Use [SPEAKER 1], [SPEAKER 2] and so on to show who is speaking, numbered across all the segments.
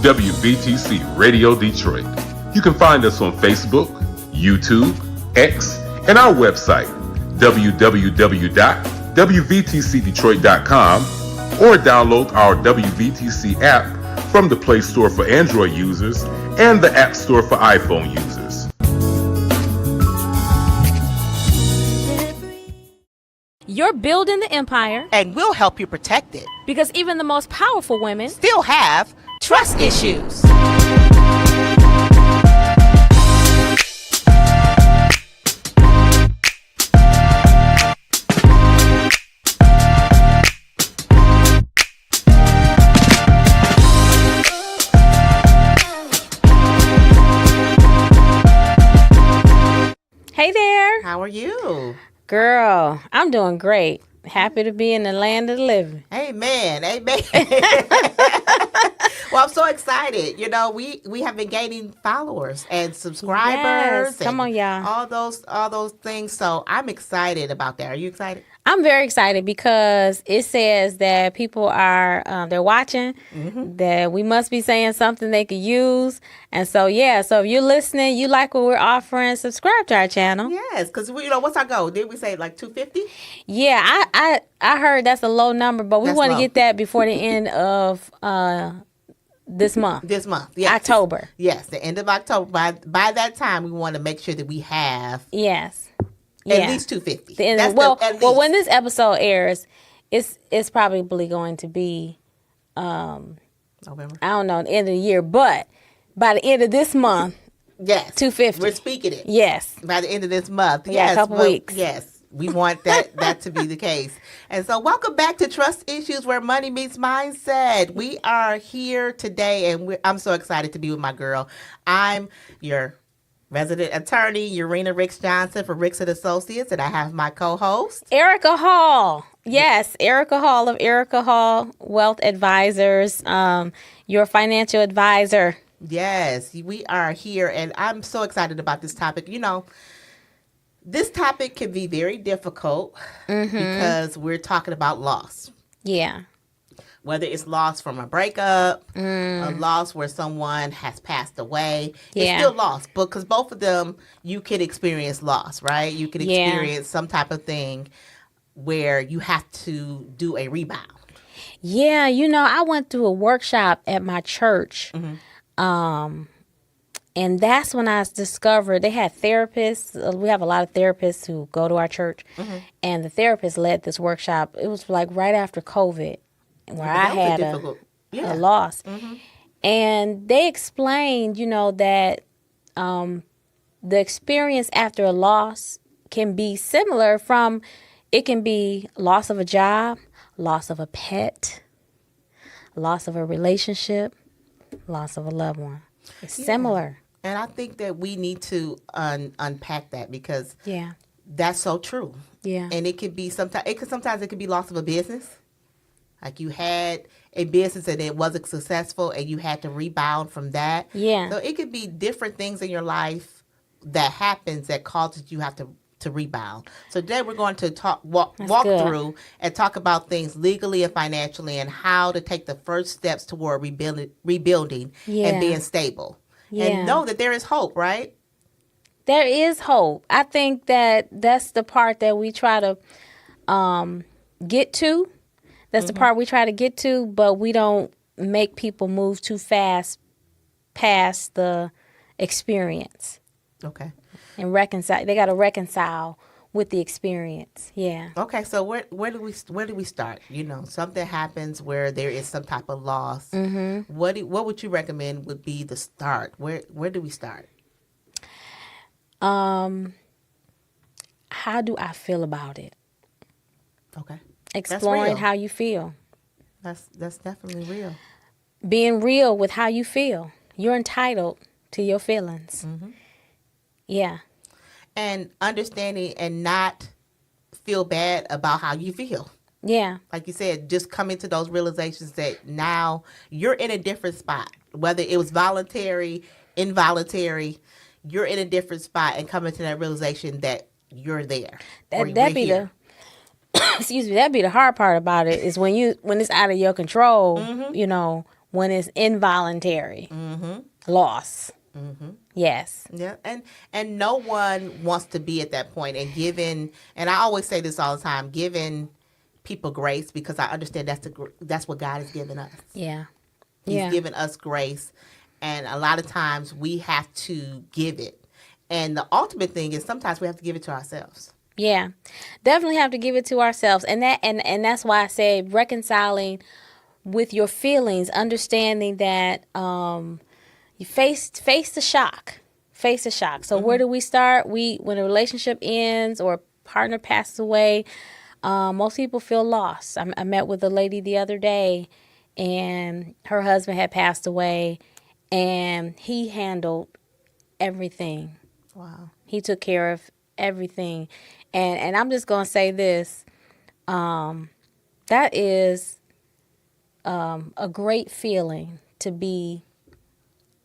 [SPEAKER 1] WVTC Radio Detroit. You can find us on Facebook, YouTube, X, and our website, www.wvtcdetroit.com, or download our WVTC app from the Play Store for Android users and the App Store for iPhone users.
[SPEAKER 2] You're building the empire,
[SPEAKER 3] and we'll help you protect it.
[SPEAKER 2] Because even the most powerful women
[SPEAKER 3] still have trust issues.
[SPEAKER 2] Hey there.
[SPEAKER 3] How are you?
[SPEAKER 2] Girl, I'm doing great. Happy to be in the land of the living.
[SPEAKER 3] Amen. Amen. Well, I'm so excited. You know, we have been gaining followers and subscribers.
[SPEAKER 2] Yes. Come on, y'all.
[SPEAKER 3] All those things. So I'm excited about that. Are you excited?
[SPEAKER 2] I'm very excited because it says that people are they're watching, that we must be saying something they could use. And so, yeah, so if you're listening, you like what we're offering, subscribe to our channel.
[SPEAKER 3] Yes, because, what's our goal? Did we say like 250?
[SPEAKER 2] Yeah, I heard that's a low number, but we want to get that before the end of this month.
[SPEAKER 3] This month, yes.
[SPEAKER 2] October.
[SPEAKER 3] Yes, the end of October. By that time, we want to make sure that we have...
[SPEAKER 2] Yes.
[SPEAKER 3] At least 250.
[SPEAKER 2] Well, when this episode airs, it's probably going to be
[SPEAKER 3] November.
[SPEAKER 2] I don't know, the end of the year, but by the end of this month,
[SPEAKER 3] yes,
[SPEAKER 2] 250.
[SPEAKER 3] We're speaking it.
[SPEAKER 2] Yes,
[SPEAKER 3] by the end of this month.
[SPEAKER 2] Yes, a couple weeks.
[SPEAKER 3] Yes, we want that to be the case. And so, welcome back to Trust Issues, where money meets mindset. We are here today, and I'm so excited to be with my girl. I'm your resident attorney, Urena Ricks Johnson for Ricks and Associates, and I have my co-host,
[SPEAKER 2] Erica Hall. Yes, Erica Hall of Erica Hall Wealth Advisors, your financial advisor.
[SPEAKER 3] Yes, we are here, and I'm so excited about this topic. You know, this topic can be very difficult because we're talking about loss.
[SPEAKER 2] Yeah.
[SPEAKER 3] Whether it's loss from a breakup, a loss where someone has passed away, it's still loss. Because both of them, you can experience loss, right? You can experience some type of thing where you have to do a rebound.
[SPEAKER 2] Yeah, I went through a workshop at my church, and that's when I discovered they had therapists. We have a lot of therapists who go to our church, and the therapist led this workshop. It was like right after COVID, where I had a loss. And they explained, that the experience after a loss can be similar it can be loss of a job, loss of a pet, loss of a relationship, loss of a loved one. It's similar.
[SPEAKER 3] And I think that we need to unpack that because that's so true.
[SPEAKER 2] Yeah.
[SPEAKER 3] And it could be sometimes it could be loss of a business. Like you had a business and it wasn't successful and you had to rebound from that.
[SPEAKER 2] Yeah.
[SPEAKER 3] So it could be different things in your life that happens that causes you have to rebound. So today we're going to walk through and talk about things legally and financially and how to take the first steps toward rebuilding and being stable. Yeah. And know that there is hope, right?
[SPEAKER 2] There is hope. I think that's the part that we try to get to. That's the part we try to get to, but we don't make people move too fast past the experience.
[SPEAKER 3] Okay.
[SPEAKER 2] And reconcile. They got to reconcile with the experience. Yeah.
[SPEAKER 3] Okay. So where do we start? Something happens where there is some type of loss. What would you recommend would be the start? Where do we start?
[SPEAKER 2] How do I feel about it?
[SPEAKER 3] Okay.
[SPEAKER 2] Exploring how you feel.
[SPEAKER 3] That's definitely real.
[SPEAKER 2] Being real with how you feel. You're entitled to your feelings. Yeah.
[SPEAKER 3] And understanding and not feel bad about how you feel.
[SPEAKER 2] Yeah.
[SPEAKER 3] Like you said, just coming to those realizations that now you're in a different spot. Whether it was voluntary, involuntary, you're in a different spot and coming to that realization that you're there.
[SPEAKER 2] That'd be the excuse me, that'd be the hard part about it is when it's out of your control, when it's involuntary loss. Yes.
[SPEAKER 3] Yeah, and no one wants to be at that point. And and I always say this all the time, giving people grace, because I understand that's what God has given us.
[SPEAKER 2] Yeah.
[SPEAKER 3] He's given us grace, and a lot of times we have to give it. And the ultimate thing is sometimes we have to give it to ourselves.
[SPEAKER 2] Yeah, definitely have to give it to ourselves, and that's why I say reconciling with your feelings, understanding that you face the shock, So where do we start? When a relationship ends or a partner passes away, most people feel lost. I met with a lady the other day, and her husband had passed away, and he handled everything.
[SPEAKER 3] Wow.
[SPEAKER 2] He took care of everything. And I'm just going to say this. That is a great feeling to be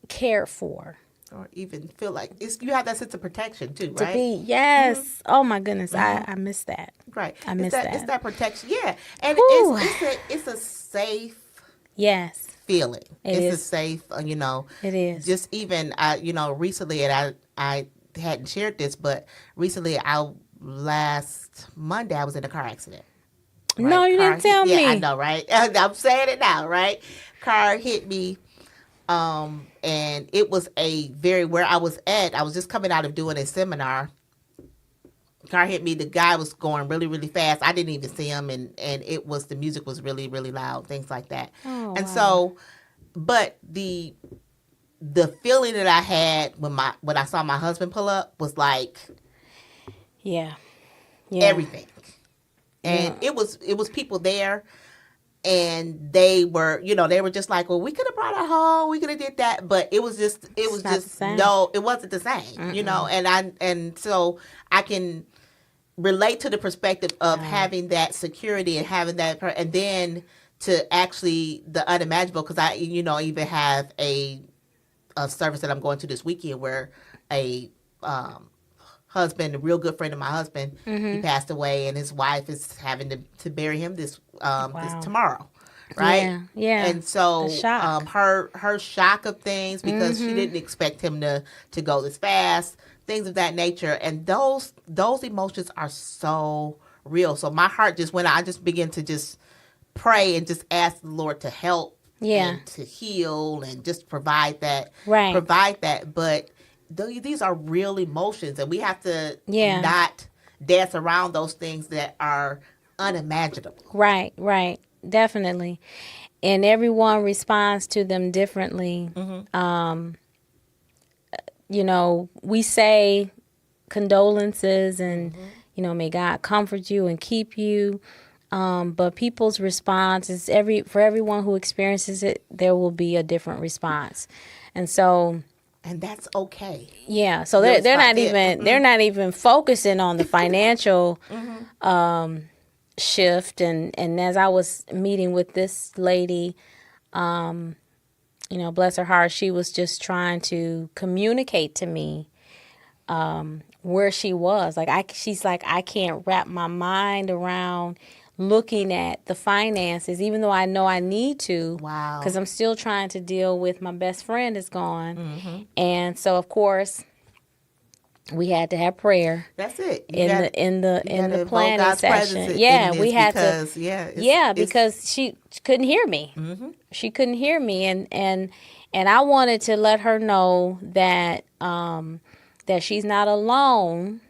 [SPEAKER 2] cared for.
[SPEAKER 3] Or even feel like you have that sense of protection too, right?
[SPEAKER 2] To be, yes. Oh my goodness, I miss that.
[SPEAKER 3] Right.
[SPEAKER 2] I miss that.
[SPEAKER 3] It's that protection. Yeah. And
[SPEAKER 2] Whew.
[SPEAKER 3] it's a safe
[SPEAKER 2] It
[SPEAKER 3] feeling. It's
[SPEAKER 2] is.
[SPEAKER 3] a safe,
[SPEAKER 2] It is.
[SPEAKER 3] Just even, recently, and I hadn't shared this, but recently, last Monday, I was in a car accident. Right?
[SPEAKER 2] No, you didn't tell me.
[SPEAKER 3] Yeah, I know, right? I'm saying it now, right? Car hit me, and it was where I was at, I was just coming out of doing a seminar. Car hit me. The guy was going really, really fast. I didn't even see him, and the music was really, really loud, things like that.
[SPEAKER 2] Oh,
[SPEAKER 3] and
[SPEAKER 2] wow.
[SPEAKER 3] so, but the feeling that I had when I saw my husband pull up was like, everything. And it was people there, and they were just like, well, we could have brought her home, we could have did that, but it was just no, it wasn't the same, and so I can relate to the perspective of having that security and having that, and then to actually the unimaginable, because I even have a service that I'm going to this weekend where a husband, a real good friend of my husband, he passed away, and his wife is having to bury him this tomorrow, right?
[SPEAKER 2] Yeah.
[SPEAKER 3] And so
[SPEAKER 2] shock.
[SPEAKER 3] her shock of things, because she didn't expect him to go this fast, things of that nature, and those emotions are so real. So my heart just went out. I just began to just pray and just ask the Lord to help, and to heal, and just provide that. But these are real emotions, and we have to not dance around those things that are unimaginable.
[SPEAKER 2] Right. Definitely. And everyone responds to them differently. We say condolences and, may God comfort you and keep you. But people's response is for everyone who experiences it, there will be a different response. And so,
[SPEAKER 3] and that's okay.
[SPEAKER 2] Yeah. So they're not even focusing on the financial shift. And as I was meeting with this lady, bless her heart, she was just trying to communicate to me where she was. She's like, I can't wrap my mind around looking at the finances, even though I know I need to.
[SPEAKER 3] Wow.
[SPEAKER 2] Because I'm still trying to deal with my best friend is gone. And so, of course, we had to have prayer.
[SPEAKER 3] That's it.
[SPEAKER 2] In the planning session. We had because she couldn't hear me. She couldn't hear me, and I wanted to let her know that that she's not alone.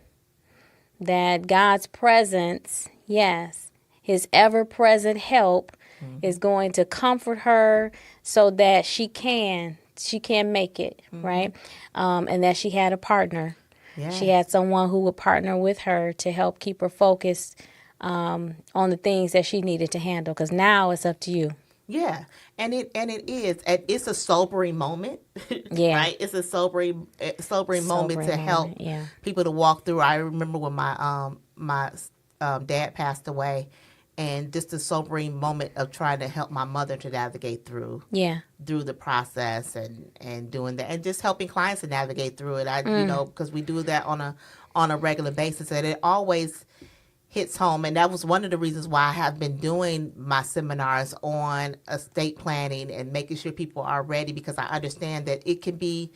[SPEAKER 2] That God's presence, His ever-present help, is going to comfort her so that she can make it, right? And that she had a partner. Yeah. She had someone who would partner with her to help keep her focused on the things that she needed to handle. Because now it's up to you.
[SPEAKER 3] Yeah, and it is. It's a sobering moment. Right? It's a sobering moment to help people to walk through. I remember when my dad passed away, and just a sobering moment of trying to help my mother to navigate through the process and doing that, and just helping clients to navigate through it. Because we do that on a regular basis, and it always hits home, and that was one of the reasons why I have been doing my seminars on estate planning and making sure people are ready, because I understand that it can be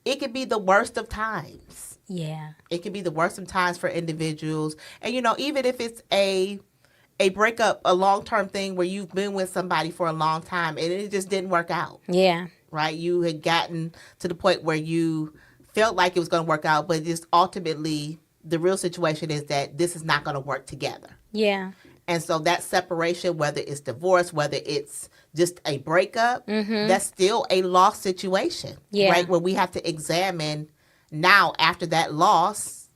[SPEAKER 3] the worst of times.
[SPEAKER 2] Yeah.
[SPEAKER 3] It can be the worst of times for individuals. And even if it's a breakup, a long-term thing where you've been with somebody for a long time and it just didn't work out.
[SPEAKER 2] Yeah.
[SPEAKER 3] Right? You had gotten to the point where you felt like it was going to work out, but just ultimately the real situation is that this is not going to work together.
[SPEAKER 2] Yeah.
[SPEAKER 3] And so that separation, whether it's divorce, whether it's just a breakup, that's still a loss situation.
[SPEAKER 2] Yeah.
[SPEAKER 3] Right? Where we have to examine now, after that loss,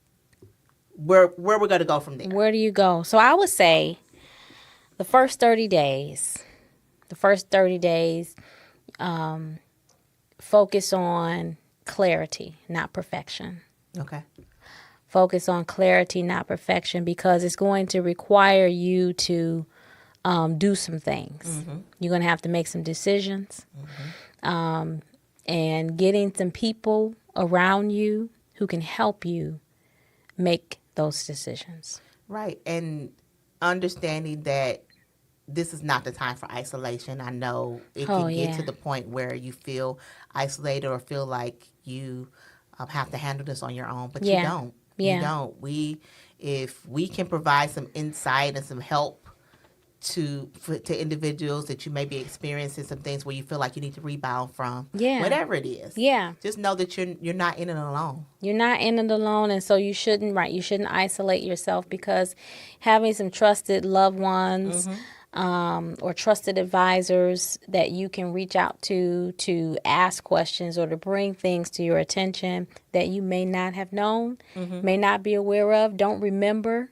[SPEAKER 3] where we're going to go from there.
[SPEAKER 2] Where do you go? So I would say the first 30 days, focus on clarity, not perfection.
[SPEAKER 3] Okay.
[SPEAKER 2] Focus on clarity, not perfection, because it's going to require you to do some things. You're going to have to make some decisions, and getting some people around you who can help you make those decisions.
[SPEAKER 3] Right. And understanding that this is not the time for isolation. I know it can get to the point where you feel isolated or feel like you have to handle this on your own, but you don't.
[SPEAKER 2] Yeah.
[SPEAKER 3] You don't. If we can provide some insight and some help to individuals that you may be experiencing some things where you feel like you need to rebound from, whatever it is.
[SPEAKER 2] Yeah.
[SPEAKER 3] Just know that you're not in it alone.
[SPEAKER 2] You're not in it alone, and so you shouldn't isolate yourself, because having some trusted loved ones or trusted advisors that you can reach out to ask questions or to bring things to your attention that you may not have known, may not be aware of, don't remember,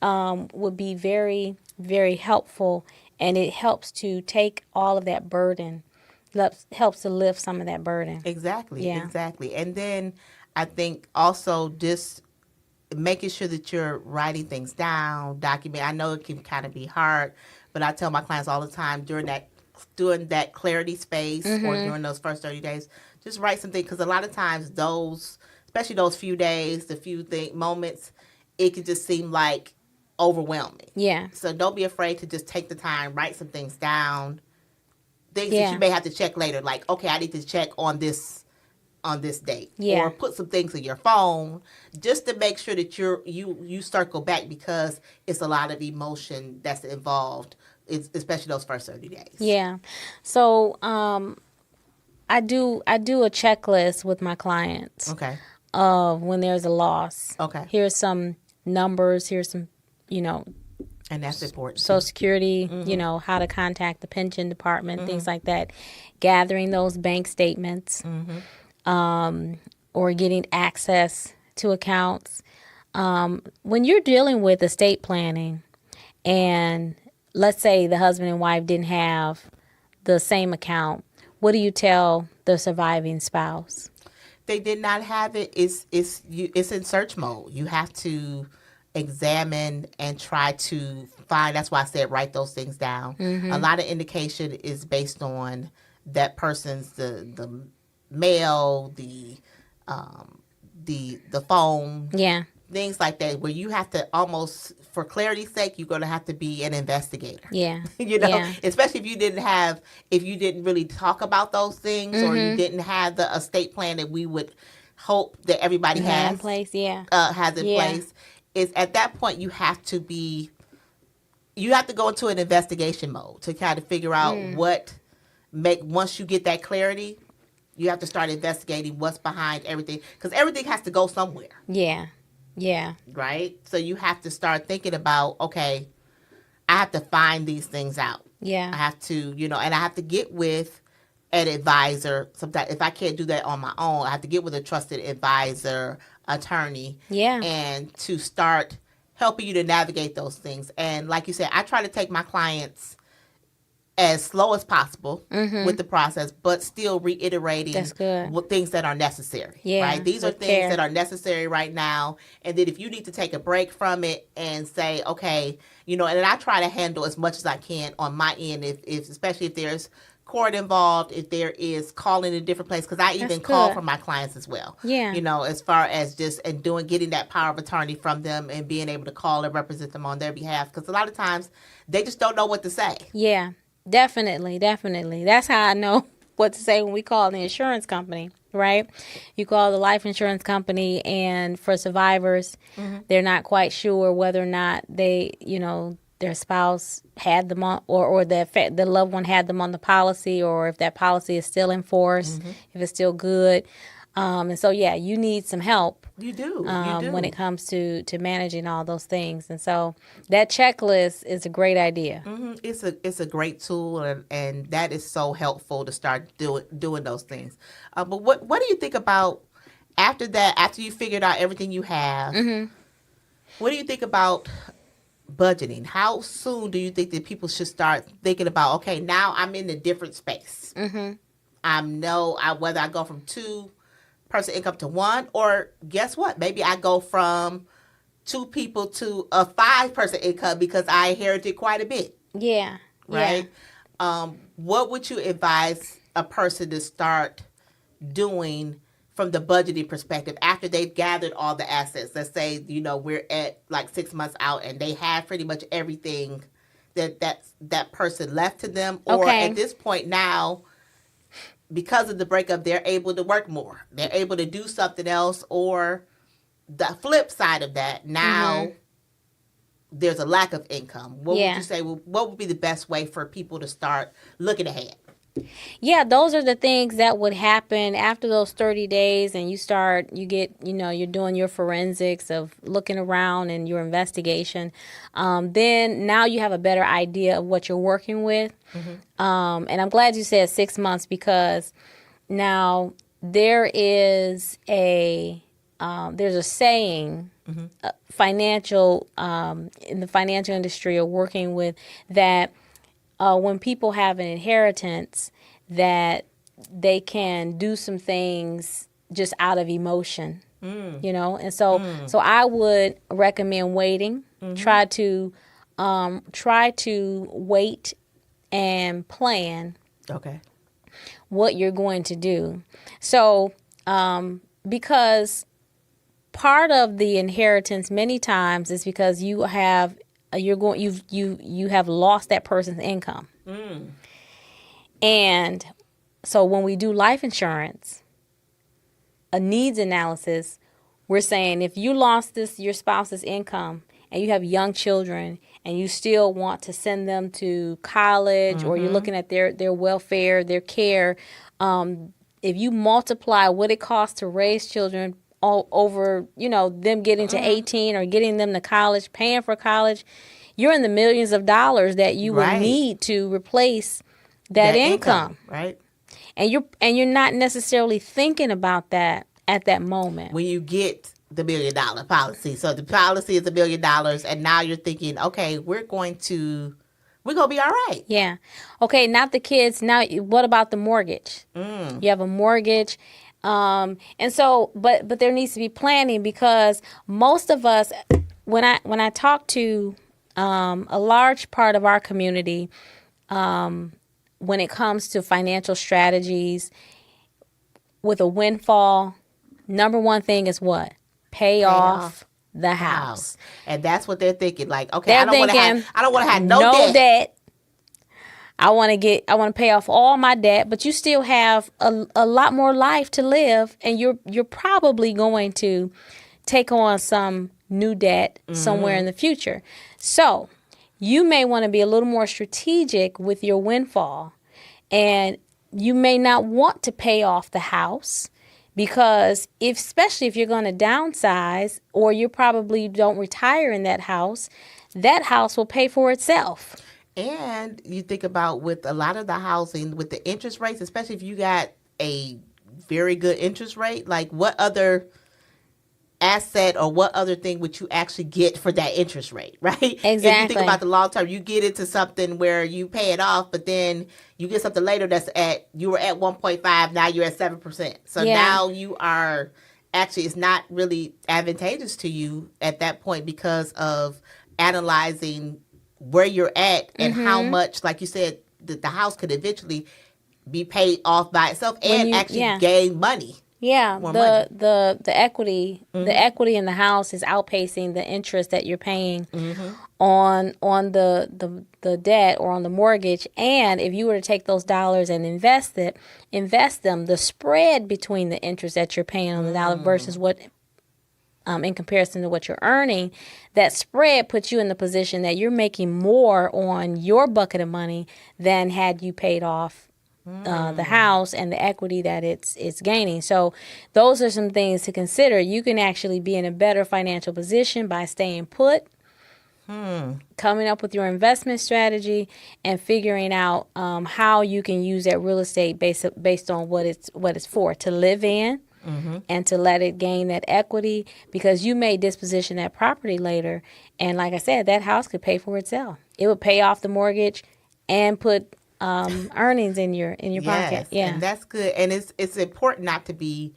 [SPEAKER 2] would be very, very helpful, and it helps to take all of that burden, helps to lift some of that burden.
[SPEAKER 3] Exactly.
[SPEAKER 2] Yeah.
[SPEAKER 3] Exactly. And then I think also just making sure that you're writing things down, document. I know it can kind of be hard, but I tell my clients all the time during that clarity space or during those first 30 days, just write something, because a lot of times especially those few days, the few moments, it can just seem like overwhelming.
[SPEAKER 2] Yeah.
[SPEAKER 3] So don't be afraid to just take the time, write some things down, things that you may have to check later, like, okay, I need to check on this date, or put some things in your phone just to make sure that you circle back, because it's a lot of emotion that's involved, especially those first 30 days.
[SPEAKER 2] Yeah. So I do a checklist with my clients.
[SPEAKER 3] Okay.
[SPEAKER 2] Of when there's a loss.
[SPEAKER 3] Okay.
[SPEAKER 2] Here's some numbers. Here's some,
[SPEAKER 3] and that's important.
[SPEAKER 2] Social Security, how to contact the pension department, things like that. Gathering those bank statements, or getting access to accounts. When you're dealing with estate planning, and let's say the husband and wife didn't have the same account, what do you tell the surviving spouse?
[SPEAKER 3] They did not have it. It's in search mode. You have to examine and try to find. That's why I said write those things down. A lot of indication is based on that person's the mail, the phone, things like that, where you have to almost, for clarity's sake, you're going to have to be an investigator. Especially if you didn't really talk about those things, or you didn't have the estate plan that we would hope that everybody has
[SPEAKER 2] in place.
[SPEAKER 3] Has in place. Is at that point you have to go into an investigation mode to kind of figure out once you get that clarity, you have to start investigating what's behind everything, because everything has to go somewhere. Right? So you have to start thinking about, okay, I have to find these things out. I have to, and I have to get with an advisor. Sometimes if I can't do that on my own, I have to get with a trusted advisor, attorney, and to start helping you to navigate those things. And like you said, I try to take my clients as slow as possible with the process, but still reiterating what things that are necessary. Right? These are things that are necessary right now. And then if you need to take a break from it and say, okay, and then I try to handle as much as I can on my end, if especially if there's court involved, if there is calling in a different place, because I even call for my clients as well.
[SPEAKER 2] Yeah.
[SPEAKER 3] You know, as far as just and getting that power of attorney from them and being able to call and represent them on their behalf, because a lot of times they just don't know what to say.
[SPEAKER 2] Yeah, definitely. That's how I know what to say when we call the insurance company, right? You call the life insurance company, and for survivors, they're not quite sure whether or not they, their spouse had them on, or the loved one had them on the policy, or if that policy is still in force, if it's still good. And so, yeah, you need some help.
[SPEAKER 3] You do.
[SPEAKER 2] When it comes to managing all those things. And so that checklist is a great idea.
[SPEAKER 3] It's a great tool, and that is so helpful to start doing those things. But what do you think about after that, after you figured out everything you have, what do you think about budgeting? How soon do you think that people should start thinking about, okay, now I'm in a different space. Whether I go from 2-person income to 1, or guess what? Maybe I go from 2 people to a 5-person income because I inherited quite a bit.
[SPEAKER 2] Yeah.
[SPEAKER 3] Right? Yeah. What would you advise a person to start doing from the budgeting perspective after they've gathered all the assets? Let's say, we're at like 6 months out and they have pretty much everything that person left to them. Or at this point now, because of the breakup, they're able to work more. They're able to do something else. Or the flip side of that, now there's a lack of income. What would you say? What would be the best way for people to start looking ahead?
[SPEAKER 2] Yeah, those are the things that would happen after those 30 days, and you're doing your forensics of looking around and your investigation. Then now you have a better idea of what you're working with. And I'm glad you said 6 months, because now there is there's a saying, financial in the financial industry or working with, that when people have an inheritance, that they can do some things just out of emotion, and so I would recommend waiting. Try to wait and plan what you're going to do. So because part of the inheritance many times is because you have lost that person's income. And so when we do life insurance, a needs analysis, we're saying if you lost your spouse's income and you have young children and you still want to send them to college, or you're looking at their welfare, their care, if you multiply what it costs to raise children all over, them getting to 18 or getting them to college, paying for college, you're in the millions of dollars that you will need to replace that income.
[SPEAKER 3] Right.
[SPEAKER 2] And you're not necessarily thinking about that at that moment.
[SPEAKER 3] When you get the $1 million policy. So the policy is $1 million, and now you're thinking, okay, we're going to be all right.
[SPEAKER 2] Yeah. Okay, not the kids. Now what about the mortgage? You have a mortgage. And so but there needs to be planning, because most of us, when I talk to a large part of our community, when it comes to financial strategies with a windfall, number one thing is what? Pay off the house.
[SPEAKER 3] And that's what they're thinking. Like, okay, I don't want to have no
[SPEAKER 2] debt. I want to pay off all my debt, but you still have a lot more life to live, and you're probably going to take on some new debt somewhere in the future. So you may want to be a little more strategic with your windfall, and you may not want to pay off the house, because especially if you're going to downsize, or you probably don't retire in that house will pay for itself.
[SPEAKER 3] And you think about with a lot of the housing, with the interest rates, especially if you got a very good interest rate, like what other asset or what other thing would you actually get for that interest rate, right?
[SPEAKER 2] Exactly.
[SPEAKER 3] If you think about the long term, you get into something where you pay it off, but then you get something later you were at 1.5, now you're at 7%. So now you are actually, it's not really advantageous to you at that point, because of analyzing where you're at and how much, like you said, the house could eventually be paid off by itself and actually gain money.
[SPEAKER 2] Yeah, the equity the equity in the house is outpacing the interest that you're paying on the debt or on the mortgage. And if you were to take those dollars and invest them, the spread between the interest that you're paying on the dollar versus what in comparison to what you're earning, that spread puts you in the position that you're making more on your bucket of money than had you paid off the house and the equity that it's gaining. So those are some things to consider. You can actually be in a better financial position by staying put, coming up with your investment strategy, and figuring out how you can use that real estate based on what it's for, to live in. And to let it gain that equity, because you may disposition that property later, and like I said, that house could pay for itself. It would pay off the mortgage and put earnings in your pocket. Yeah,
[SPEAKER 3] and that's good. And it's important not to be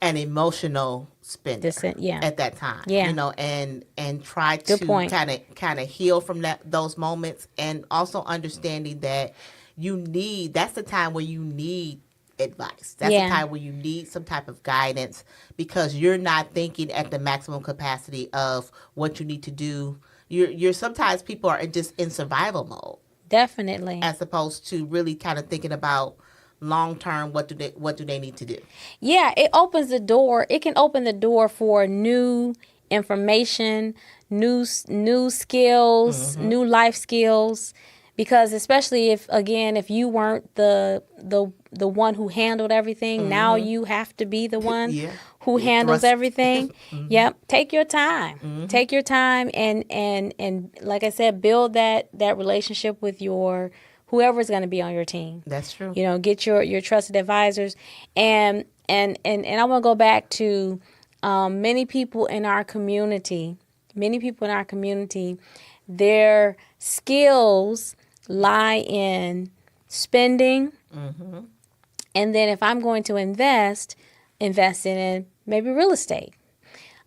[SPEAKER 3] an emotional spender at that time.
[SPEAKER 2] Yeah,
[SPEAKER 3] and try to kind of heal from those moments, and also understanding that that's the time where you need advice. That's the time where you need some type of guidance, because you're not thinking at the maximum capacity of what you need to do. You're sometimes people are just in survival mode.
[SPEAKER 2] Definitely.
[SPEAKER 3] As opposed to really kind of thinking about long term, what do they need to do?
[SPEAKER 2] Yeah, it opens the door. It can open the door for new information, new skills, new life skills. Because especially if you weren't the one who handled everything, now you have to be the one who handles everything. Yep. Take your time. Take your time and like I said, build that relationship with your whoever's going to be on your team.
[SPEAKER 3] That's true.
[SPEAKER 2] Get your trusted advisors, and I want to go back to many people in our community. Their skills lie in spending, and then if I'm going to invest in maybe real estate,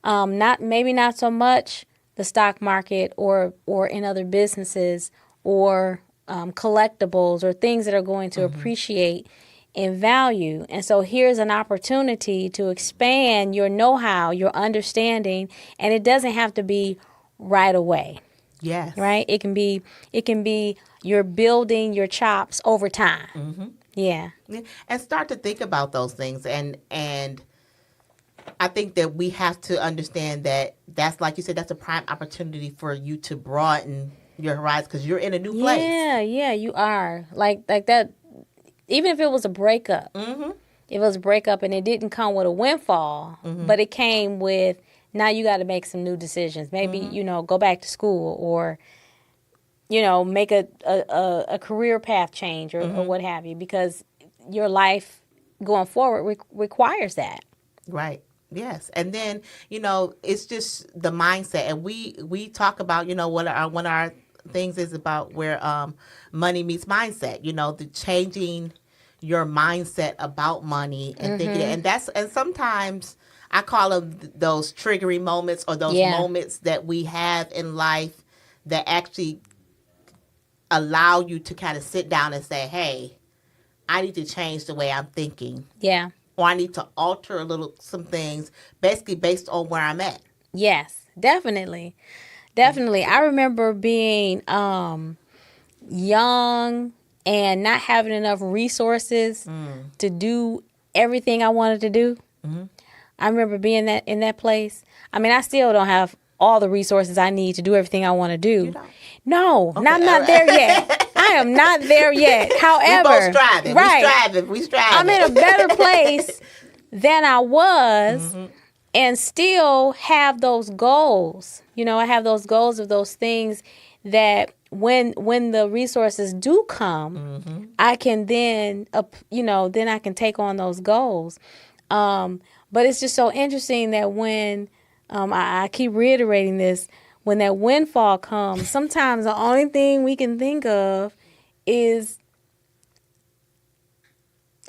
[SPEAKER 2] not so much the stock market or in other businesses or collectibles or things that are going to appreciate in value. And so here's an opportunity to expand your know-how, your understanding, and it doesn't have to be right away.
[SPEAKER 3] Yes.
[SPEAKER 2] Right? It can be you're building your chops over time. Yeah.
[SPEAKER 3] And start to think about those things, and I think that we have to understand that that's, like you said, that's a prime opportunity for you to broaden your horizons, because you're in a new place.
[SPEAKER 2] Yeah, you are. Like that, even if it was a breakup. It was a breakup and it didn't come with a windfall, but it came with, now you got to make some new decisions. Maybe, go back to school, or, make a career path change or what have you, because your life going forward requires that.
[SPEAKER 3] Right. Yes. And then, it's just the mindset. And we talk about, one of our things is about where money meets mindset, the changing your mindset about money and thinking, and sometimes I call them those triggering moments, or those moments that we have in life that actually allow you to kind of sit down and say, hey, I need to change the way I'm thinking.
[SPEAKER 2] Yeah.
[SPEAKER 3] Or I need to alter some things, basically based on where I'm at.
[SPEAKER 2] Yes, definitely. I remember being young and not having enough resources to do everything I wanted to do. I remember being in that place. I mean, I still don't have all the resources I need to do everything I want to do.
[SPEAKER 3] You don't?
[SPEAKER 2] No, okay. I'm not there yet. I am not there yet. However,
[SPEAKER 3] we're both striving.
[SPEAKER 2] Right.
[SPEAKER 3] We striving.
[SPEAKER 2] I'm in a better place than I was, and still have those goals. I have those goals of those things that when the resources do come, I can then I can take on those goals. But it's just so interesting that when I keep reiterating this, when that windfall comes, sometimes the only thing we can think of is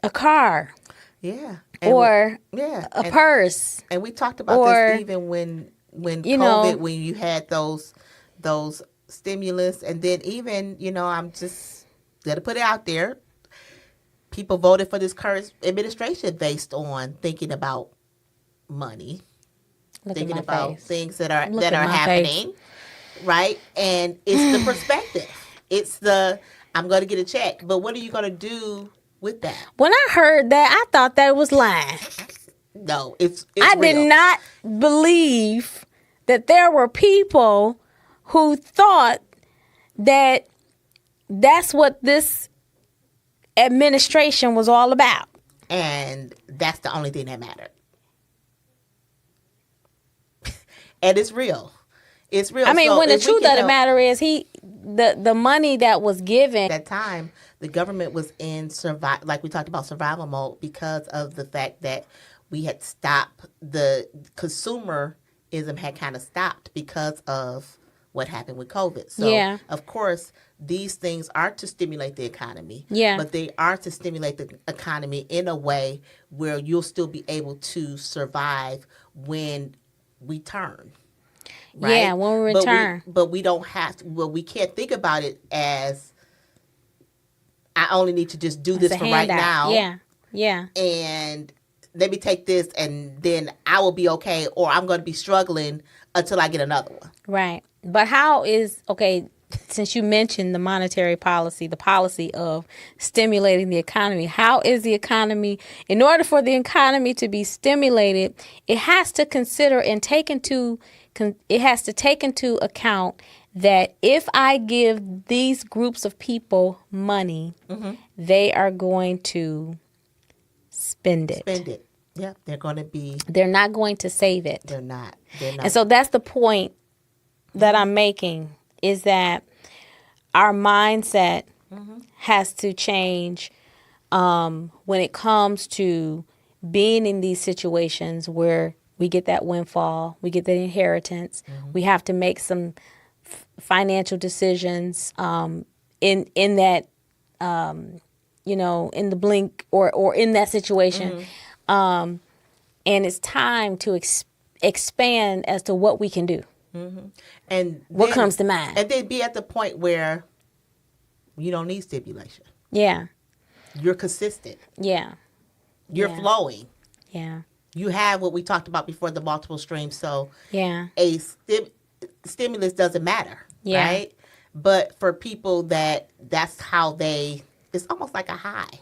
[SPEAKER 2] a car.
[SPEAKER 3] Yeah.
[SPEAKER 2] Or a purse.
[SPEAKER 3] And we talked about this even when COVID, when you had those stimulus, and then even, I'm just going to put it out there, people voted for this current administration based on thinking about money, thinking about things that are happening, right? And it's the perspective. It's the I'm going to get a check, but what are you going to do with that?
[SPEAKER 2] When I heard that, I thought that was lying.
[SPEAKER 3] No, it's
[SPEAKER 2] I
[SPEAKER 3] real.
[SPEAKER 2] did not believe that there were people who thought that that's what this administration was all about.
[SPEAKER 3] And that's the only thing that mattered. And it's real. It's real.
[SPEAKER 2] I mean,
[SPEAKER 3] so
[SPEAKER 2] when the truth of the matter is, the money that was given
[SPEAKER 3] at that time, the government was in like we talked about, survival mode because of the fact that we had stopped, the consumerism had kind of stopped because of what happened with COVID. So, of course, these things are to stimulate the economy.
[SPEAKER 2] Yeah.
[SPEAKER 3] But they are to stimulate the economy in a way where you'll still be able to survive when we turn. Right?
[SPEAKER 2] Yeah, when we return.
[SPEAKER 3] But we don't have to, we can't think about it as I only need to just do this for right now.
[SPEAKER 2] Yeah. Yeah.
[SPEAKER 3] And let me take this and then I will be okay, or I'm going to be struggling until I get another one.
[SPEAKER 2] Right. But since you mentioned the monetary policy, the policy of stimulating the economy, how is the economy, in order for the economy to be stimulated, it has to consider and take into account that if I give these groups of people money, they are going to spend it.
[SPEAKER 3] Yeah,
[SPEAKER 2] they're not going to save it.
[SPEAKER 3] They're not.
[SPEAKER 2] And so that's the point that I'm making, is that our mindset has to change when it comes to being in these situations where we get that windfall, we get the inheritance. We have to make some financial decisions in that, in the blink or in that situation. And it's time to expand as to what we can do. And what comes to mind.
[SPEAKER 3] And then be at the point where you don't need stimulation.
[SPEAKER 2] Yeah.
[SPEAKER 3] You're consistent.
[SPEAKER 2] Yeah.
[SPEAKER 3] You're flowing.
[SPEAKER 2] Yeah.
[SPEAKER 3] You have what we talked about before, the multiple streams. So
[SPEAKER 2] yeah,
[SPEAKER 3] a stimulus doesn't matter.
[SPEAKER 2] Yeah.
[SPEAKER 3] Right? But for people that's how it's almost like a high.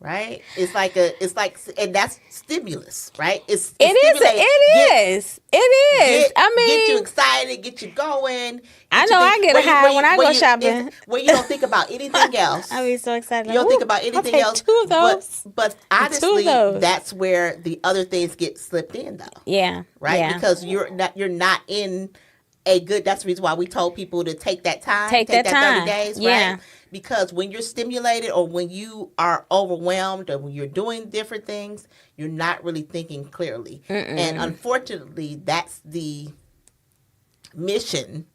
[SPEAKER 3] Right? And that's stimulus, right?
[SPEAKER 2] It is. I mean,
[SPEAKER 3] get you excited, get you going.
[SPEAKER 2] I know I get a high when I go shopping.
[SPEAKER 3] Where you don't think about anything else.
[SPEAKER 2] I be so excited.
[SPEAKER 3] You don't think about anything else.
[SPEAKER 2] 2 of those.
[SPEAKER 3] But honestly, that's where the other things get slipped in, though.
[SPEAKER 2] Yeah.
[SPEAKER 3] Right?
[SPEAKER 2] Yeah.
[SPEAKER 3] Because you're not in a good. That's the reason why we told people to take that time.
[SPEAKER 2] Take that time.
[SPEAKER 3] 30 days.
[SPEAKER 2] Yeah.
[SPEAKER 3] Right? Because when you're stimulated or when you are overwhelmed or when you're doing different things, you're not really thinking clearly. And unfortunately, that's the mission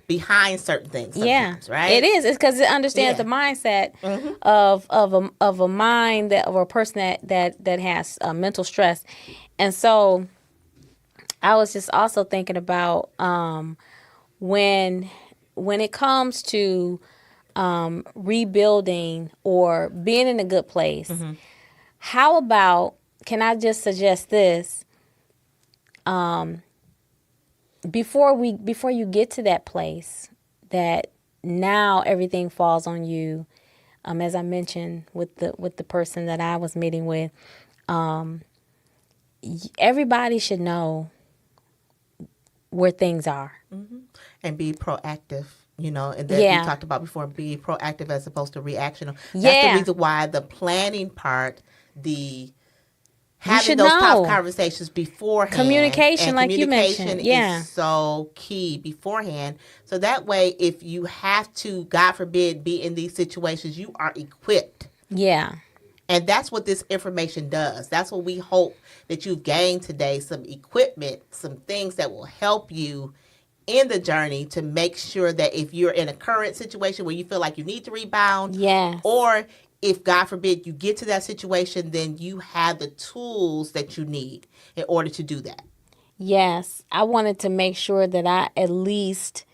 [SPEAKER 3] behind certain things sometimes, right?
[SPEAKER 2] It is. It's because it understands the mindset of a mind of a person that has mental stress. And so I was just also thinking about when it comes to rebuilding or being in a good place, how about, can I just suggest this? Before you get to that place, that now everything falls on you, as I mentioned with the person that I was meeting with, everybody should know where things are
[SPEAKER 3] and be proactive. And that we talked about before, be proactive as opposed to reactional. That's the reason why the planning part, having those tough conversations beforehand.
[SPEAKER 2] Communication, like you mentioned.
[SPEAKER 3] Is so key beforehand. So that way, if you have to, God forbid, be in these situations, you are equipped.
[SPEAKER 2] Yeah.
[SPEAKER 3] And that's what this information does. That's what we hope that you've gained today, some equipment, some things that will help you in the journey to make sure that if you're in a current situation where you feel like you need to rebound, or if, God forbid, you get to that situation, then you have the tools that you need in order to do that.
[SPEAKER 2] Yes. I wanted to make sure that I at least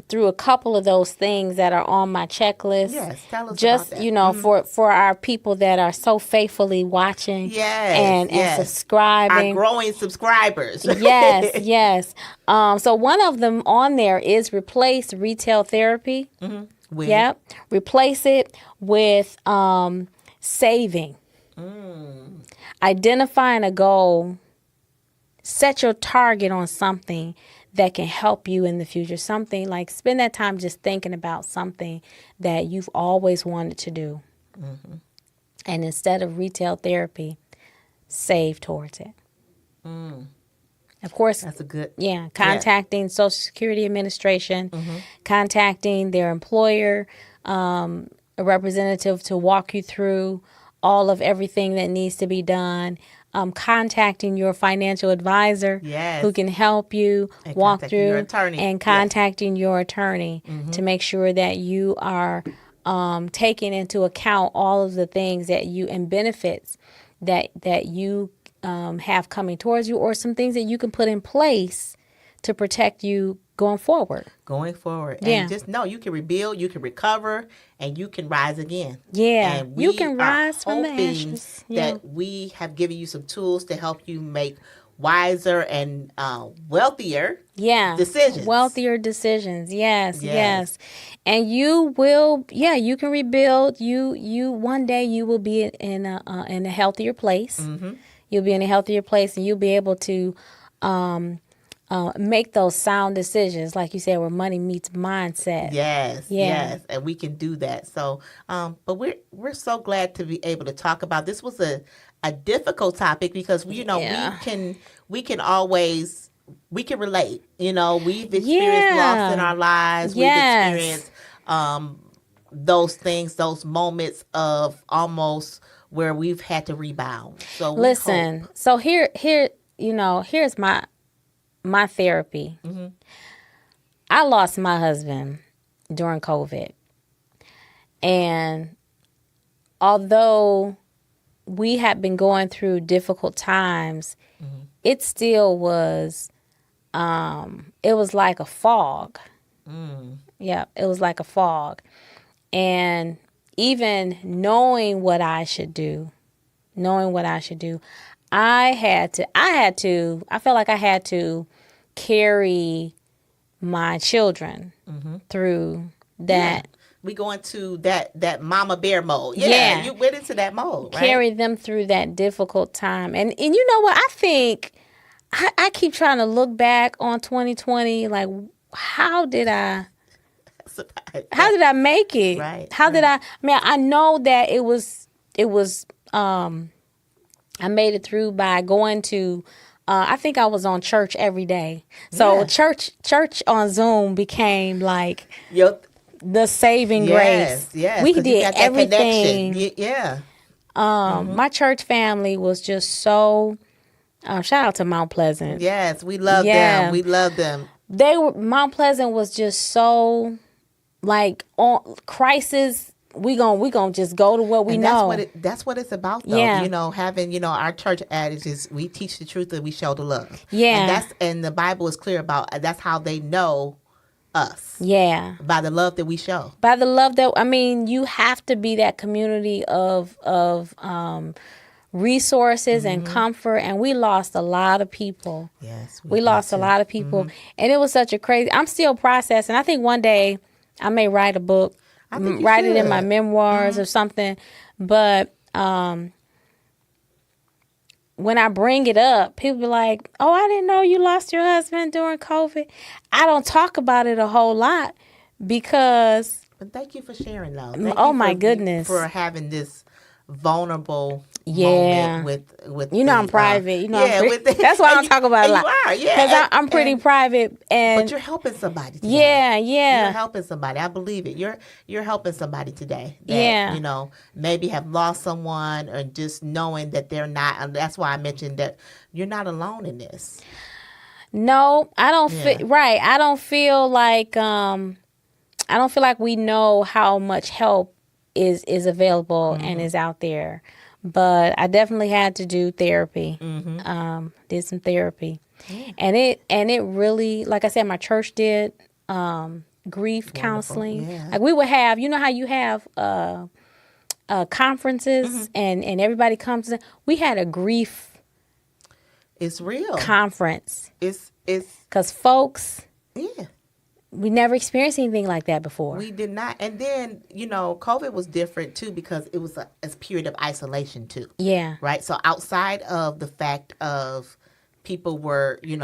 [SPEAKER 2] through a couple of those things that are on my checklist.
[SPEAKER 3] Yes, tell us
[SPEAKER 2] just
[SPEAKER 3] about that.
[SPEAKER 2] for our people that are so faithfully watching and subscribing,
[SPEAKER 3] our growing subscribers.
[SPEAKER 2] yes. So one of them on there is replace retail therapy. Yep, replace it with saving. Identifying a goal. Set your target on something that can help you in the future. Something like spend that time just thinking about something that you've always wanted to do. And instead of retail therapy, save towards it. Of course,
[SPEAKER 3] that's a good.
[SPEAKER 2] Contacting Social Security Administration, contacting their employer, a representative to walk you through all of everything that needs to be done. Contacting your financial advisor who can help you
[SPEAKER 3] and
[SPEAKER 2] walk through,
[SPEAKER 3] your attorney.
[SPEAKER 2] and contacting your attorney to make sure that you are taking into account all of the things that you and benefits that you have coming towards you, or some things that you can put in place to protect you going forward.
[SPEAKER 3] And just know you can rebuild, you can recover, and you can rise again.
[SPEAKER 2] Yeah,
[SPEAKER 3] and we
[SPEAKER 2] you can rise
[SPEAKER 3] are
[SPEAKER 2] from the
[SPEAKER 3] hoping
[SPEAKER 2] ashes.
[SPEAKER 3] that we have given you some tools to help you make wiser and wealthier decisions.
[SPEAKER 2] Wealthier decisions. Yes. And you will, you can rebuild. You one day you will be in a healthier place. You'll be in a healthier place, and you'll be able to make those sound decisions, like you said, where money meets mindset.
[SPEAKER 3] Yes, and we can do that. So, but we're so glad to be able to talk about this. Was a difficult topic because we can always relate. We've experienced loss in our lives. We've experienced those things, those moments of almost where we've had to rebound. So listen.
[SPEAKER 2] So here's my therapy. I lost my husband during COVID. And although we had been going through difficult times, it still was, it was like a fog. Yeah, it was like a fog. And even knowing what I should do, I felt like I had to carry my children through that.
[SPEAKER 3] We go into that mama bear mode. You went into that mode, right?
[SPEAKER 2] Carry them through that difficult time. And you know what? I think I keep trying to look back on 2020, like, how did I make it?
[SPEAKER 3] Right.
[SPEAKER 2] I know that it was I made it through by going to, I think I was on church every day. So church on Zoom became like the saving grace.
[SPEAKER 3] Yes,
[SPEAKER 2] we did everything.
[SPEAKER 3] My
[SPEAKER 2] church family was just so, shout out to Mount Pleasant.
[SPEAKER 3] Yes, we love them. We love them.
[SPEAKER 2] Mount Pleasant was just so like on crisis. We gonna just go to what we know.
[SPEAKER 3] That's what it's about, though. Having our church adage is we teach the truth and we show the love. And the Bible is clear about that's how they know us. By the love that we show.
[SPEAKER 2] By the love that you have to be that community of resources and comfort. And we lost a lot of people.
[SPEAKER 3] Yes,
[SPEAKER 2] we lost a lot of people, and it was such a crazy. I'm still processing. I think one day I may write a book. Write it in my memoirs or something. But when I bring it up, people be like, oh, I didn't know you lost your husband during COVID. I don't talk about it a whole lot because...
[SPEAKER 3] But thank you for sharing, though.
[SPEAKER 2] My goodness.
[SPEAKER 3] For having this vulnerable moment with
[SPEAKER 2] I'm private. That's why I don't talk about it a lot.
[SPEAKER 3] You are,
[SPEAKER 2] because I'm pretty private,
[SPEAKER 3] but you're helping somebody today.
[SPEAKER 2] You're
[SPEAKER 3] helping somebody. I believe it. You're helping somebody today that maybe have lost someone, or just knowing that they're not. And that's why I mentioned that you're not alone in this.
[SPEAKER 2] No, I don't feel right. I don't feel like we know how much help is available and is out there. But I definitely had to do therapy. Did some therapy. And it really, like I said, my church did grief counseling.
[SPEAKER 3] Yeah.
[SPEAKER 2] Like we would have, you know how you have conferences and everybody comes in. We had a grief
[SPEAKER 3] It's real.
[SPEAKER 2] conference.
[SPEAKER 3] It's
[SPEAKER 2] Because folks,
[SPEAKER 3] yeah.
[SPEAKER 2] we never experienced anything like that before.
[SPEAKER 3] We did not. And then, COVID was different too because it was a period of isolation too.
[SPEAKER 2] Yeah.
[SPEAKER 3] Right? So outside of the fact of people were, we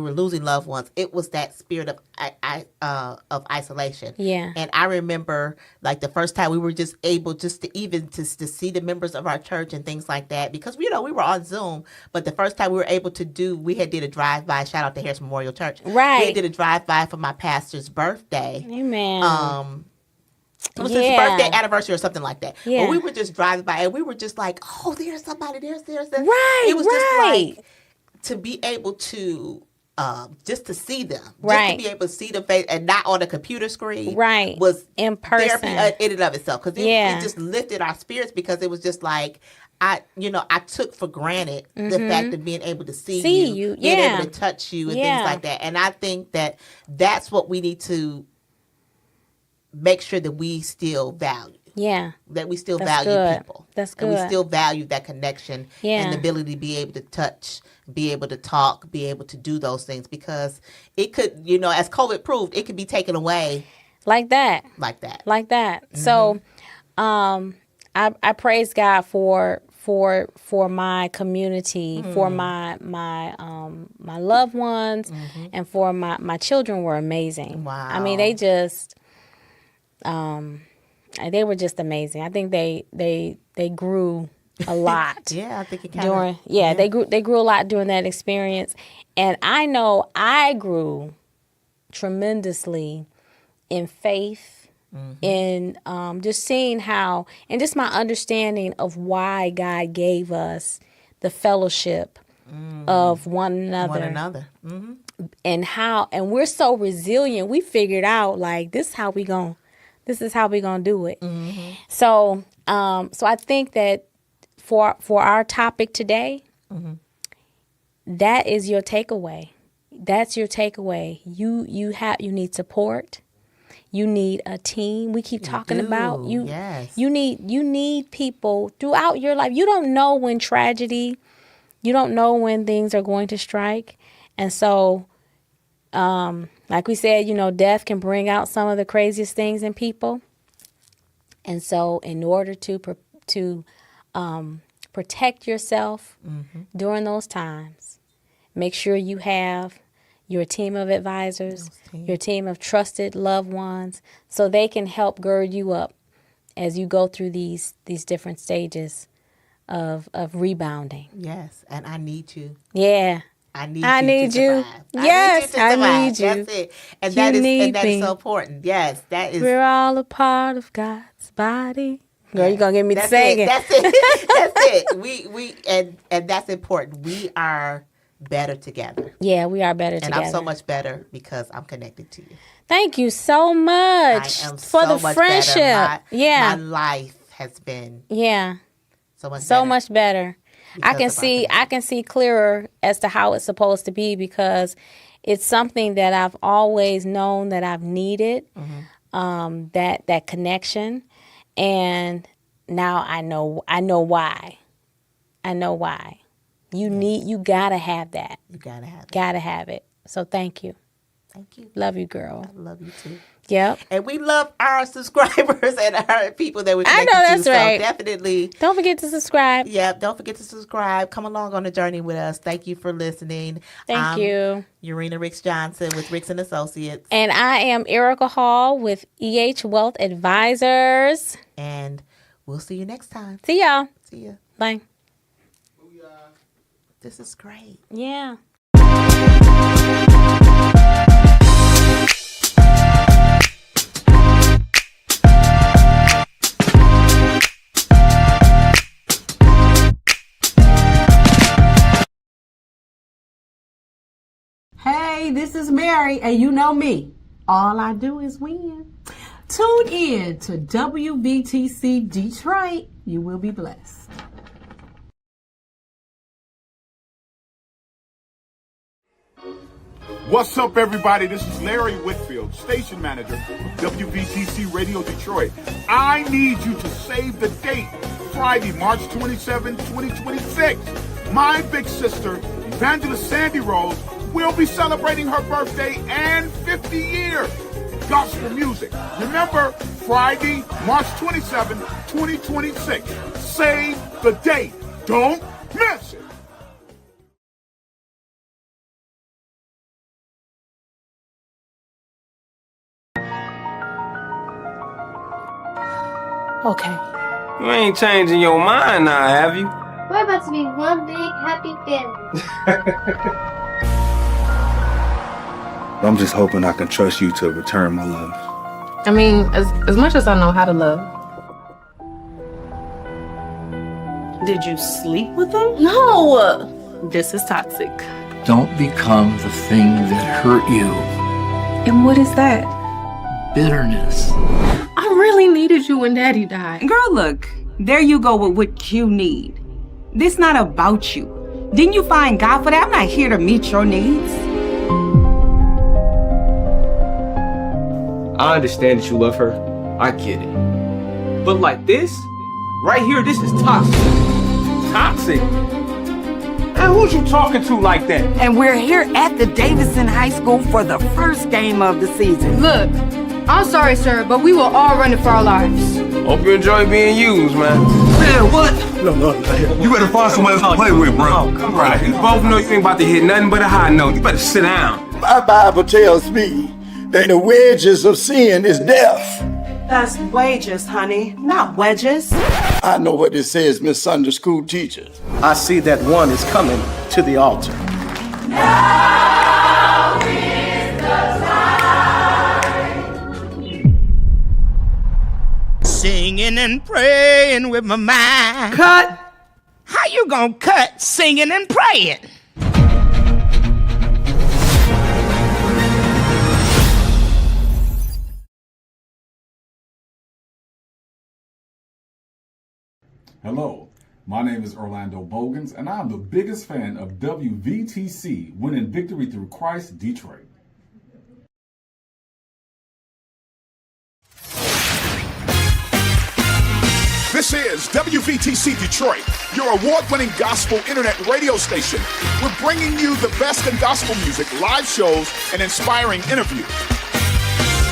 [SPEAKER 3] were losing loved ones, it was that spirit of isolation.
[SPEAKER 2] Yeah.
[SPEAKER 3] And I remember like the first time we were just able to see the members of our church and things like that because, we were on Zoom, but the first time we were able to we did a drive-by, shout out to Harris Memorial Church.
[SPEAKER 2] Right.
[SPEAKER 3] We did a drive-by for my pastor's birthday.
[SPEAKER 2] Amen.
[SPEAKER 3] It was his birthday anniversary or something like that.
[SPEAKER 2] Yeah.
[SPEAKER 3] But we were just driving by and we were just like, oh, there's somebody, there's.
[SPEAKER 2] Right,
[SPEAKER 3] It was
[SPEAKER 2] right.
[SPEAKER 3] just like to be able to just to see them.
[SPEAKER 2] Right.
[SPEAKER 3] Just to be able to see them face and not on a computer screen.
[SPEAKER 2] Right.
[SPEAKER 3] Was
[SPEAKER 2] in person.
[SPEAKER 3] therapy in and of itself. Because it just lifted our spirits because it was just like, I took for granted the fact of being able to see you. Being able to touch you and things like that. And I think that that's what we need to make sure that we still value.
[SPEAKER 2] Yeah.
[SPEAKER 3] That we still
[SPEAKER 2] That's
[SPEAKER 3] value
[SPEAKER 2] good.
[SPEAKER 3] people.
[SPEAKER 2] That's
[SPEAKER 3] And we
[SPEAKER 2] good.
[SPEAKER 3] still value that connection and the ability to be able to touch, be able to talk, be able to do those things because it could, as COVID proved, it could be taken away
[SPEAKER 2] Like that.
[SPEAKER 3] like that.
[SPEAKER 2] So I praise God for my community, for my loved ones, and for my children were amazing.
[SPEAKER 3] Wow.
[SPEAKER 2] I mean, they just they were just amazing. I think they grew a lot.
[SPEAKER 3] Yeah, I think it kind of
[SPEAKER 2] they grew a lot during that experience, and I know I grew tremendously in faith. In just seeing how, and just my understanding of why God gave us the fellowship of one another. And we're so resilient. We figured out like this is how we gonna do it. So I think that for our topic today, that is your takeaway. That's your takeaway. You need support. You need a team. We keep talking about you.
[SPEAKER 3] Yes.
[SPEAKER 2] You need people throughout your life. You don't know when tragedy, you don't know when things are going to strike. And so, like we said, death can bring out some of the craziest things in people. And so in order to protect yourself during those times, make sure you have your team of advisors, your team of trusted loved ones, so they can help gird you up as you go through these different stages of rebounding.
[SPEAKER 3] Yes, and I need you.
[SPEAKER 2] Yeah.
[SPEAKER 3] I
[SPEAKER 2] need you.
[SPEAKER 3] Yes,
[SPEAKER 2] I need you.
[SPEAKER 3] That's it. And
[SPEAKER 2] You
[SPEAKER 3] that
[SPEAKER 2] need
[SPEAKER 3] is so important. Yes, that is.
[SPEAKER 2] We're all a part of God's body. Girl, you're gonna get me to
[SPEAKER 3] That's
[SPEAKER 2] singing.
[SPEAKER 3] That's it. That's it. We and that's important. We are better together.
[SPEAKER 2] Yeah, we are better
[SPEAKER 3] And
[SPEAKER 2] together.
[SPEAKER 3] I'm so much better because I'm connected to you.
[SPEAKER 2] Thank you so much
[SPEAKER 3] I am
[SPEAKER 2] for
[SPEAKER 3] so
[SPEAKER 2] the
[SPEAKER 3] much
[SPEAKER 2] friendship.
[SPEAKER 3] better. My
[SPEAKER 2] Yeah.
[SPEAKER 3] life has been so much
[SPEAKER 2] So
[SPEAKER 3] better.
[SPEAKER 2] much better. I
[SPEAKER 3] because of our
[SPEAKER 2] I can see clearer as to how it's supposed to be because it's something that I've always known that I've needed, that connection, and now I know why. I know why. You gotta have that.
[SPEAKER 3] You gotta have it.
[SPEAKER 2] Gotta have it. So thank you.
[SPEAKER 3] Thank you.
[SPEAKER 2] Love you, girl.
[SPEAKER 3] I love you too.
[SPEAKER 2] Yep.
[SPEAKER 3] And we love our subscribers and our people that we
[SPEAKER 2] I
[SPEAKER 3] connected
[SPEAKER 2] know that's
[SPEAKER 3] to.
[SPEAKER 2] right.
[SPEAKER 3] So definitely.
[SPEAKER 2] Don't forget to subscribe.
[SPEAKER 3] Yeah, don't forget to subscribe. Come along on the journey with us. Thank you for listening.
[SPEAKER 2] Thank you.
[SPEAKER 3] Urena Ricks Johnson with Ricks and Associates.
[SPEAKER 2] And I am Erica Hall with EH Wealth Advisors.
[SPEAKER 3] And we'll see you next time.
[SPEAKER 2] See y'all.
[SPEAKER 3] See ya.
[SPEAKER 2] Bye.
[SPEAKER 3] This is great.
[SPEAKER 2] Yeah.
[SPEAKER 4] Hey, this is Mary, and you know me. All I do is win. Tune in to WVTC Detroit. You will be blessed.
[SPEAKER 5] What's up, everybody? This is Larry Whitfield, station manager of WVTC Radio Detroit. I need you to save the date, Friday, March 27, 2026. My big sister, Evangelist Sandy Rose, will be celebrating her birthday and 50 years. Gospel music. Remember, Friday, March 27, 2026. Save the date. Don't miss it.
[SPEAKER 4] Okay.
[SPEAKER 6] You ain't changing your mind now, have you?
[SPEAKER 7] We're about to be one big happy family.
[SPEAKER 8] I'm just hoping I can trust you to return my love.
[SPEAKER 9] I mean, as much as I know how to love.
[SPEAKER 4] Did you sleep with him?
[SPEAKER 9] No! This is toxic.
[SPEAKER 10] Don't become the thing that hurt you.
[SPEAKER 9] And what is that?
[SPEAKER 10] Bitterness.
[SPEAKER 9] I really needed you when Daddy died.
[SPEAKER 4] Girl, look, there you go with what you need. This not about you. Didn't you find God for that? I'm not here to meet your needs.
[SPEAKER 6] I understand that you love her. I get it. But like this, right here, this is toxic. Toxic? And who's you talking to like that?
[SPEAKER 11] And we're here at the Davidson High School for the first game of the season.
[SPEAKER 9] Look, I'm sorry, sir, but we will all run it for our lives.
[SPEAKER 6] Hope you enjoy being used, man.
[SPEAKER 8] Man, what? No. You better find someone else to play with, bro.
[SPEAKER 6] Oh, come on. You both know you ain't about to hit nothing but a high note. You better sit down.
[SPEAKER 12] My Bible tells me that the wages of sin is death.
[SPEAKER 11] That's wages, honey, not wedges.
[SPEAKER 12] I know what it says, Miss Sunday School teacher.
[SPEAKER 13] I see that one is coming to the altar.
[SPEAKER 14] Now is the time.
[SPEAKER 15] Singing and praying with my mind.
[SPEAKER 11] Cut!
[SPEAKER 15] How you gonna cut singing and praying?
[SPEAKER 16] Hello, my name is Orlando Bogans, and I'm the biggest fan of WVTC, winning victory through Christ Detroit.
[SPEAKER 5] This is WVTC Detroit, your award-winning gospel internet radio station. We're bringing you the best in gospel music, live shows, and inspiring interviews.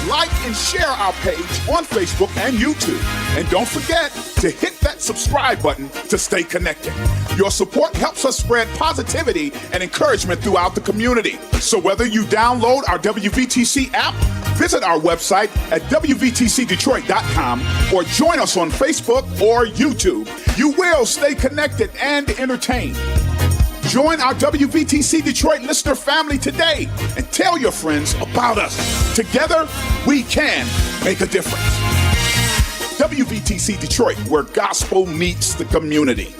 [SPEAKER 5] Like and share our page on Facebook and YouTube. And don't forget to hit that subscribe button to stay connected. Your support helps us spread positivity and encouragement throughout the community. So whether you download our WVTC app, visit our website at WVTCDetroit.com, or join us on Facebook or YouTube, you will stay connected and entertained. Join our WVTC Detroit listener family today and tell your friends about us. Together, we can make a difference. WVTC Detroit, where gospel meets the community.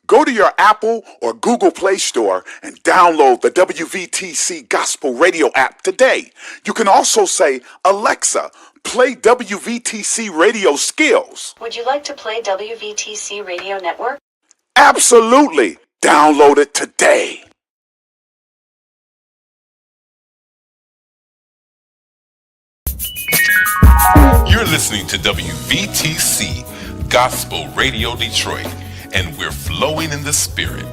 [SPEAKER 5] Go to your Apple or Google Play Store and download the WVTC Gospel Radio app today. You can also say, Alexa, play WVTC Radio Skills.
[SPEAKER 17] Would you like to play WVTC Radio Network?
[SPEAKER 5] Absolutely. Download it today.
[SPEAKER 1] You're listening to WVTC Gospel Radio Detroit, and we're flowing in the Spirit.